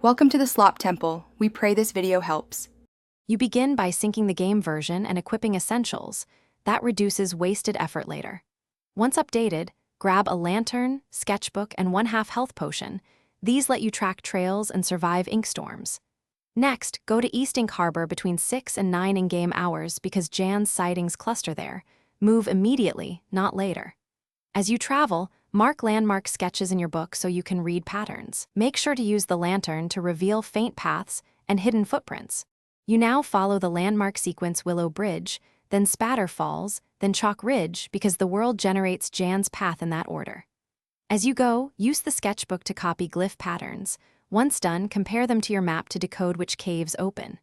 Welcome to the Slop Temple. We pray this video helps. You begin by syncing the game version and equipping essentials. That reduces wasted effort later. Once updated, grab a lantern, sketchbook, and 1/2 health potion. These let you track trails and survive ink storms. Next, go to East Ink Harbor between 6 and 9 in-game hours because Jan's sightings cluster there. Move immediately, not later. As you travel, mark landmark sketches in your book so you can read patterns. Make sure to use the lantern to reveal faint paths and hidden footprints. You now follow the landmark sequence Willow Bridge, then Spatter Falls, then Chalk Ridge because the world generates Jan's path in that order. As you go, use the sketchbook to copy glyph patterns. Once done, compare them to your map to decode which caves open.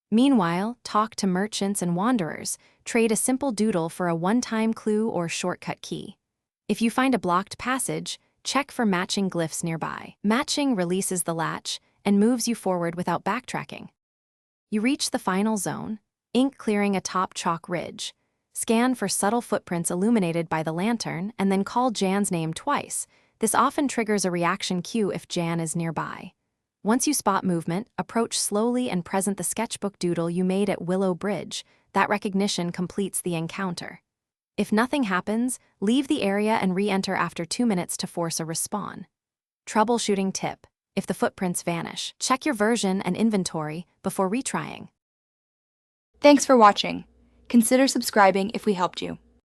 Meanwhile, talk to merchants and wanderers. Trade a simple doodle for a one-time clue or shortcut key. If you find a blocked passage, check for matching glyphs nearby. Matching releases the latch and moves you forward without backtracking. You reach the final zone, ink clearing atop Chalk Ridge. Scan for subtle footprints illuminated by the lantern and then call Jan's name twice. This often triggers a reaction cue if Jan is nearby. Once you spot movement, approach slowly and present the sketchbook doodle you made at Willow Bridge. That recognition completes the encounter. If nothing happens, leave the area and re-enter after 2 minutes to force a respawn. Troubleshooting tip: if the footprints vanish, check your version and inventory before retrying. Thanks for watching. Consider subscribing if we helped you.